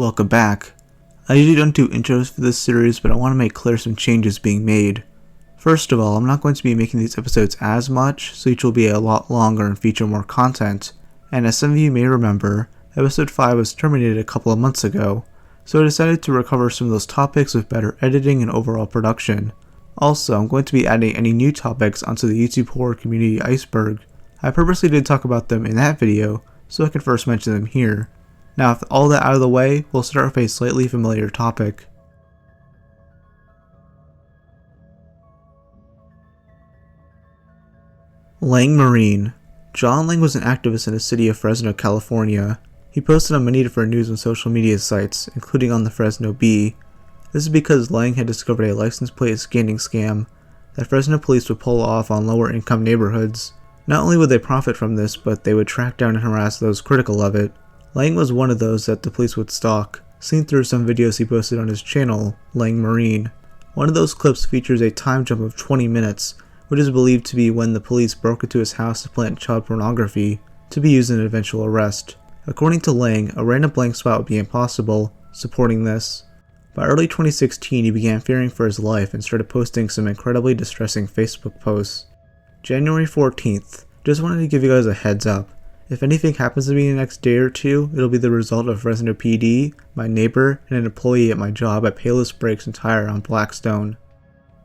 Welcome back. I usually don't do intros for this series, but I want to make clear some changes being made. First of all, I'm not going to be making these episodes as much, so each will be a lot longer and feature more content. And as some of you may remember, episode 5 was terminated a couple of months ago, so I decided to recover some of those topics with better editing and overall production. Also, I'm going to be adding any new topics onto the YouTube horror community iceberg. I purposely did talk about them in that video, so I can first mention them here. Now, with all that out of the way, we'll start with a slightly familiar topic. Lang Marine. John Lang was an activist in the city of Fresno, California. He posted on many different news and social media sites, including on the Fresno Bee. This is because Lang had discovered a license plate scanning scam that Fresno police would pull off on lower income neighborhoods. Not only would they profit from this, but they would track down and harass those critical of it. Lang was one of those that the police would stalk, seen through some videos he posted on his channel, Lang Marine. One of those clips features a time jump of 20 minutes, which is believed to be when the police broke into his house to plant child pornography, to be used in an eventual arrest. According to Lang, a random blank spot would be impossible, supporting this. By early 2016, he began fearing for his life and started posting some incredibly distressing Facebook posts. January 14th, just wanted to give you guys a heads up. If anything happens to me in the next day or two, it'll be the result of Fresno PD, my neighbor, and an employee at my job at Payless Brakes and Tire on Blackstone.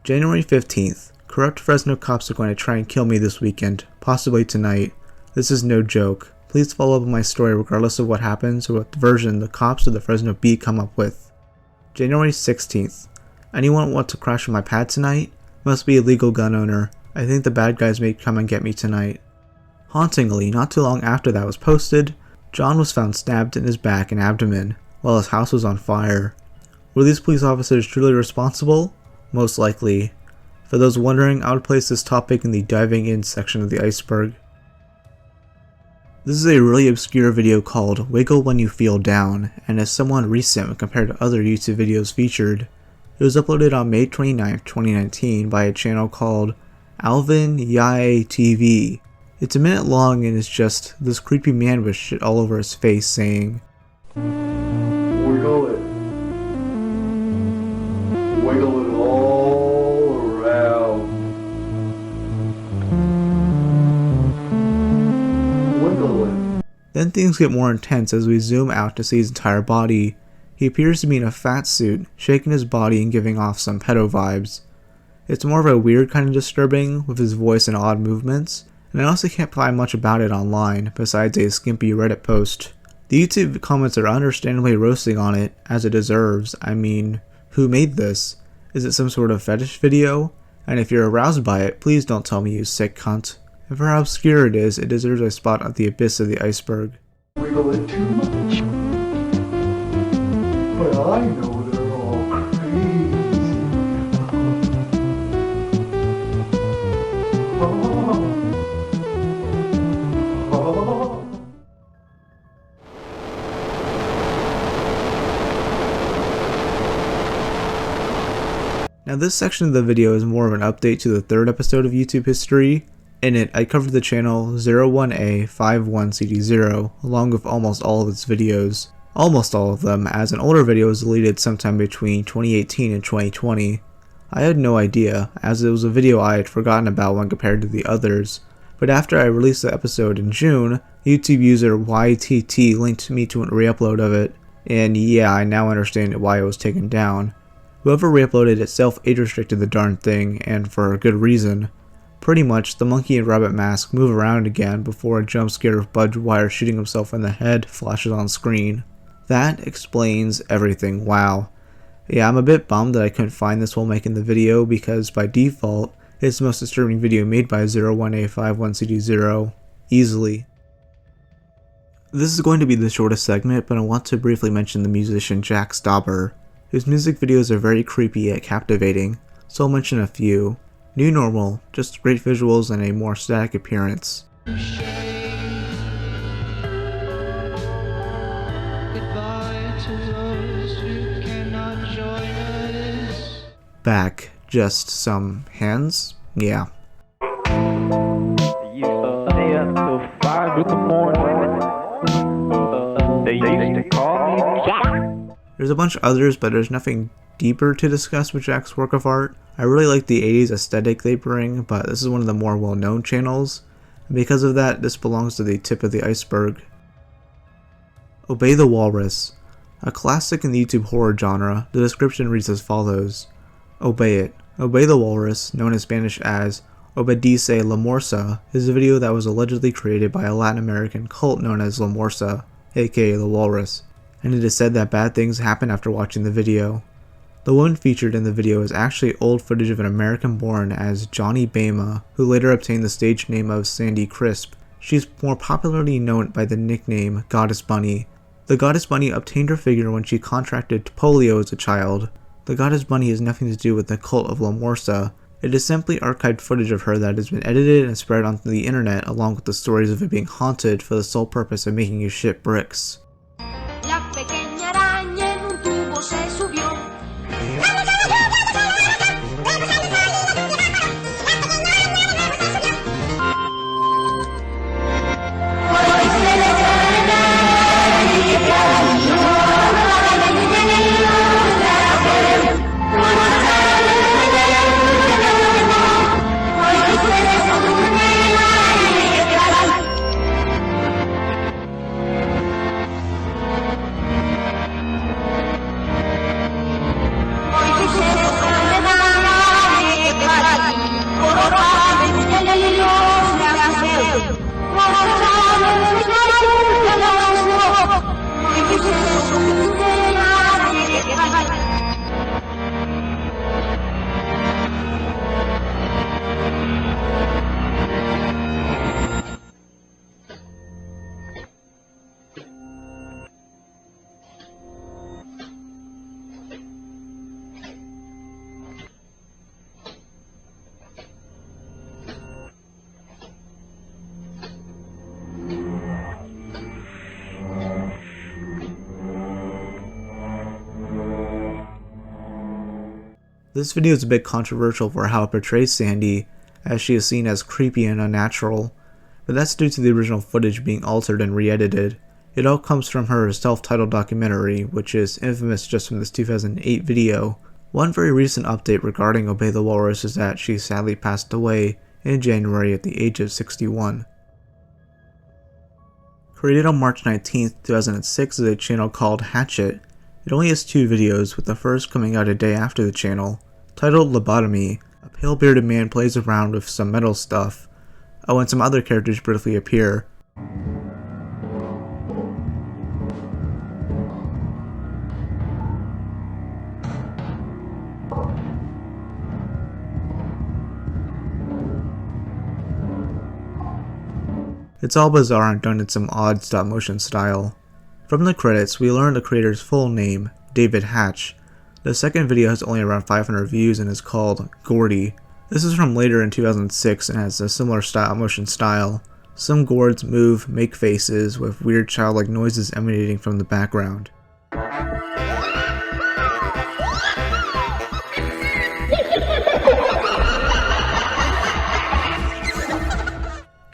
January 15th, corrupt Fresno cops are going to try and kill me this weekend, possibly tonight. This is no joke. Please follow up on my story regardless of what happens or what version the cops or the Fresno Bee come up with. January 16th, anyone want to crash on my pad tonight? Must be a legal gun owner. I think the bad guys may come and get me tonight. Hauntingly, not too long after that was posted, John was found stabbed in his back and abdomen, while his house was on fire. Were these police officers truly responsible? Most likely. For those wondering, I would place this topic in the diving in section of the iceberg. This is a really obscure video called Wiggle When You Feel Down, and is somewhat recent when compared to other YouTube videos featured. It was uploaded on May 29, 2019 by a channel called Alvin Yae TV. It's a minute long and is just this creepy man with shit all over his face saying, Wiggle it. Wiggle it all around. Wiggle it. Then things get more intense as we zoom out to see his entire body. He appears to be in a fat suit, shaking his body and giving off some pedo vibes. It's more of a weird kind of disturbing, with his voice and odd movements, and I also can't find much about it online, besides a skimpy Reddit post. The YouTube comments are understandably roasting on it, as it deserves. I mean, who made this? Is it some sort of fetish video? And if you're aroused by it, please don't tell me you sick cunt. And for how obscure it deserves a spot at the abyss of the iceberg. Wiggle it too much. But I know they're all crazy. Now this section of the video is more of an update to the third episode of YouTube history. In it, I covered the channel 01A51CD0 along with almost all of its videos. Almost all of them, as an older video was deleted sometime between 2018 and 2020. I had no idea, as it was a video I had forgotten about when compared to the others. But after I released the episode in June, YouTube user YTT linked me to a re-upload of it, and yeah, I now understand why it was taken down. Whoever re-uploaded it self-age restricted the darn thing, and for a good reason. Pretty much, the monkey and rabbit mask move around again before a jump scare of Budge Wire shooting himself in the head flashes on screen. That explains everything, wow. Yeah, I'm a bit bummed that I couldn't find this while making the video, because by default, it's the most disturbing video made by 01A51CD0, easily. This is going to be the shortest segment, but I want to briefly mention the musician JackStauber. His music videos are very creepy yet captivating, so I'll mention a few. New Normal, just great visuals and a more static appearance. Back, just some hands? Yeah. They used to stay up till 5 in the morning. They used to call me Jack. a bunch of others, but there's nothing deeper to discuss with Jack's work of art. I really like the 80s aesthetic they bring, but this is one of the more well-known channels, and because of that, this belongs to the tip of the iceberg. Obey the Walrus. A classic in the YouTube horror genre, the description reads as follows. Obey it. Obey the Walrus, known in Spanish as Obedece la Morsa, is a video that was allegedly created by a Latin American cult known as La Morsa, aka the Walrus, and it is said that bad things happen after watching the video. The woman featured in the video is actually old footage of an American born as Johnny Bama, who later obtained the stage name of Sandy Crisp. She's more popularly known by the nickname Goddess Bunny. The Goddess Bunny obtained her figure when she contracted polio as a child. The Goddess Bunny has nothing to do with the cult of La Morsa. It is simply archived footage of her that has been edited and spread onto the internet along with the stories of it being haunted for the sole purpose of making you shit bricks. This video is a bit controversial for how it portrays Sandy, as she is seen as creepy and unnatural, but that's due to the original footage being altered and re-edited. It all comes from her self-titled documentary, which is infamous just from this 2008 video. One very recent update regarding Obey the Walrus is that she sadly passed away in January at the age of 61. Created on March 19th, 2006 is a channel called Hatchit. It only has 2 videos, with the first coming out a day after the channel. Titled Lobotomy, a pale bearded man plays around with some metal stuff. Oh, and some other characters briefly appear. It's all bizarre and done in some odd stop-motion style. From the credits, we learn the creator's full name, David Hatch. The second video has only around 500 views and is called Gordy. This is from later in 2006 and has a similar stop-motion style. Some gourds move, make faces, with weird childlike noises emanating from the background.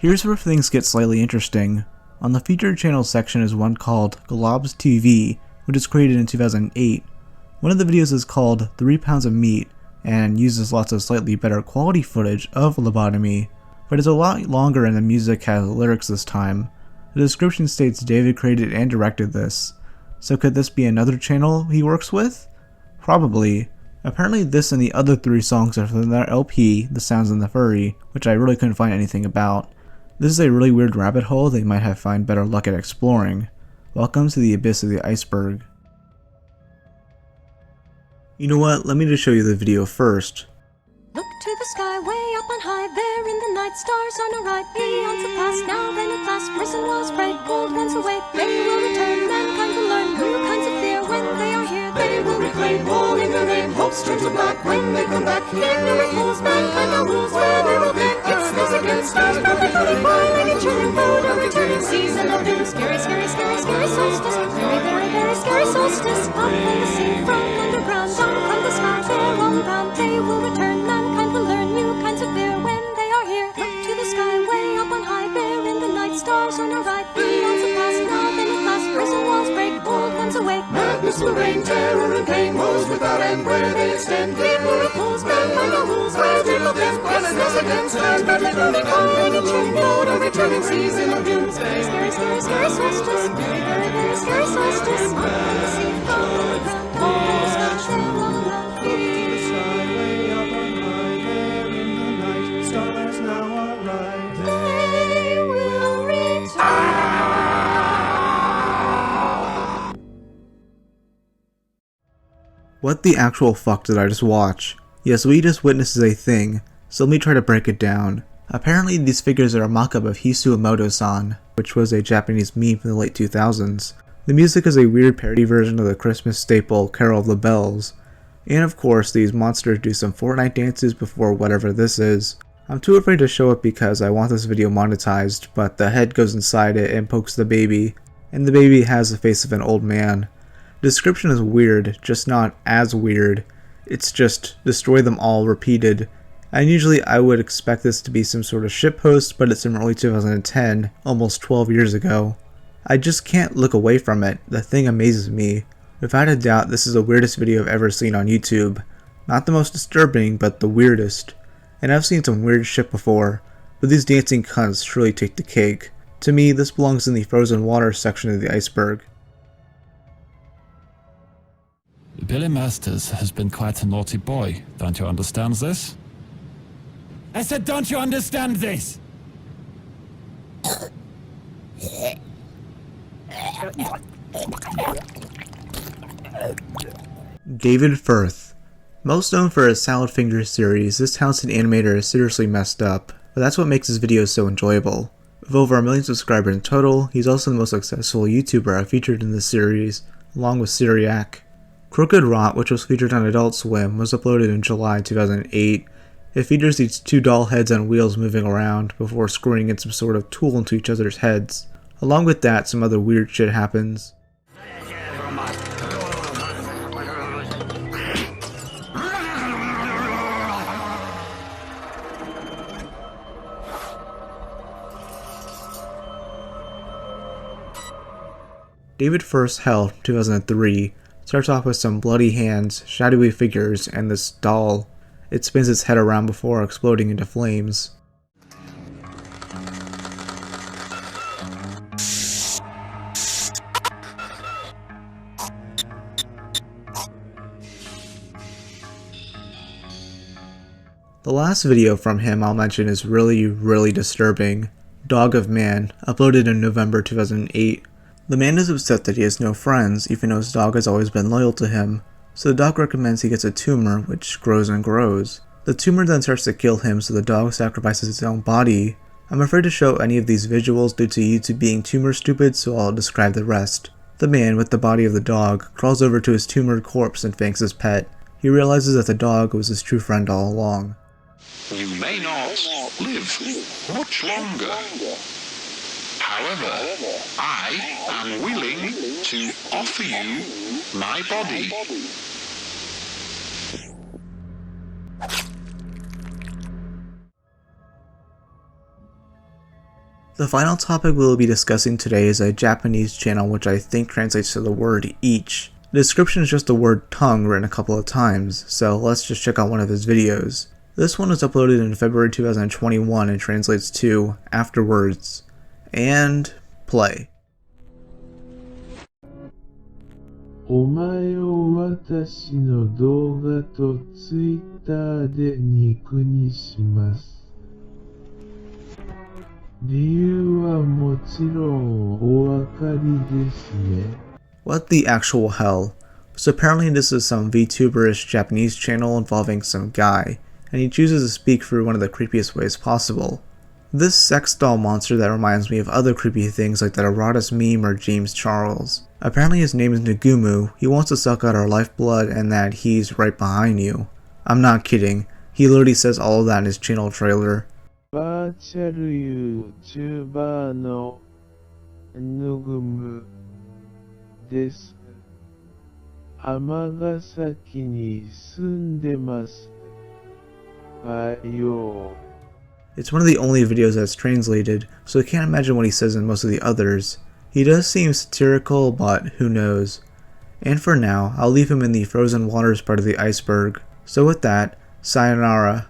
Here's where things get slightly interesting. On the featured channel section is one called Globs TV, which was created in 2008. One of the videos is called 3 Pounds of Meat and uses lots of slightly better quality footage of lobotomy, but it's a lot longer and the music has lyrics this time. The description states David created and directed this. So could this be another channel he works with? Probably. Apparently this and the other 3 songs are from their LP, The Sounds in the Furry, which I really couldn't find anything about. This is a really weird rabbit hole they might have found better luck at exploring. Welcome to the abyss of the iceberg. You know what, let me just show you the video first. Look to the sky way up on high, there in the night, stars on a right, beyond the past, now then at last, prison walls break, old ones away, they will return, mankind will learn new kinds of fear, when they are here, they will reclaim, all in the rain, hopes turn to black, when they come back, in miracles, mankind now rules where they will be, it's this against stars, perfect holy, boiling and chilling food, a returning season of doom, scary, scary, scary, scary solstice, very, very, very scary solstice, up from the sea, from underground, down from the sky, they're all around, they will return, mankind will learn new kinds of fear when they are here. Look to the sky way up on high, there in the night, stars on our right, beyond the past, now then at last, prison walls break, old ones runs away. Madness will reign, terror and pain, woes without end where they extend. People pools, men by no rules, where till death battles us against. And badly burning on the true road, a returning season of doomsday. Scary, scary, scary solstice. Very, very, very scary solstice. Up on the sea, from the ground, all the sky sail all around. The sky way up on high, there in the night, stars now arise. They will return. What the actual fuck did I just watch? Yes, what you just witnessed is a thing, so let me try to break it down. Apparently these figures are a mock-up of Ochomoto-san, which was a Japanese meme from the late 2000s. The music is a weird parody version of the Christmas staple Carol of the Bells. And of course, these monsters do some Fortnite dances before whatever this is. I'm too afraid to show it because I want this video monetized, but the head goes inside it and pokes the baby, and the baby has the face of an old man. The description is weird, just not as weird. It's just destroy them all repeated. And usually I would expect this to be some sort of shitpost, but it's in early 2010, almost 12 years ago. I just can't look away from it. The thing amazes me. Without a doubt, this is the weirdest video I've ever seen on YouTube. Not the most disturbing, but the weirdest. And I've seen some weird shit before, but these dancing cunts truly take the cake. To me, this belongs in the frozen water section of the iceberg. Billy Masters has been quite a naughty boy. Don't you understand this? I said, don't you understand this? David Firth. Most known for his Salad Finger series, this talented animator is seriously messed up, but that's what makes his videos so enjoyable. With over 1 million subscribers in total, he's also the most successful YouTuber I've featured in this series, along with Syriac. Crooked Rot, which was featured on Adult Swim, was uploaded in July 2008. It features these two doll heads on wheels moving around before screwing in some sort of tool into each other's heads. Along with that, some other weird shit happens. David Firth's Hell, 2003, starts off with some bloody hands, shadowy figures, and this doll. It spins its head around before exploding into flames. The last video from him I'll mention is really disturbing. Dog of Man, uploaded in November 2008. The man is upset that he has no friends, even though his dog has always been loyal to him, so the dog recommends he gets a tumor, which grows and grows. The tumor then starts to kill him, so the dog sacrifices its own body. I'm afraid to show any of these visuals due to YouTube being tumor stupid, so I'll describe the rest. The man, with the body of the dog, crawls over to his tumored corpse and thanks his pet. He realizes that the dog was his true friend all along. You may not live much longer. However, I am willing to offer you my body. The final topic we'll be discussing today is a Japanese channel which I think translates to the word each. The description is just the word tongue written a couple of times, so let's just check out one of his videos. This one was uploaded in February 2021 and translates to afterwards. And play. お前を私の動画とツイッターで肉にします。理由はもちろんお分かりですね。What the actual hell? So apparently this is some VTuberish Japanese channel involving some guy, and he chooses to speak through one of the creepiest ways possible. This sex doll monster that reminds me of other creepy things like that Ǝrouağıır meme or James Charles. Apparently his name is Nagumu, he wants to suck out our lifeblood and that he's right behind you. I'm not kidding, he literally says all of that in his channel trailer. バーチャル YouTuber のヌグムです。尼崎に住んでます。It's one of the only videos that's translated, so I can't imagine what he says in most of the others. He does seem satirical, but who knows. And for now, I'll leave him in the frozen waters part of the iceberg. So with that, sayonara.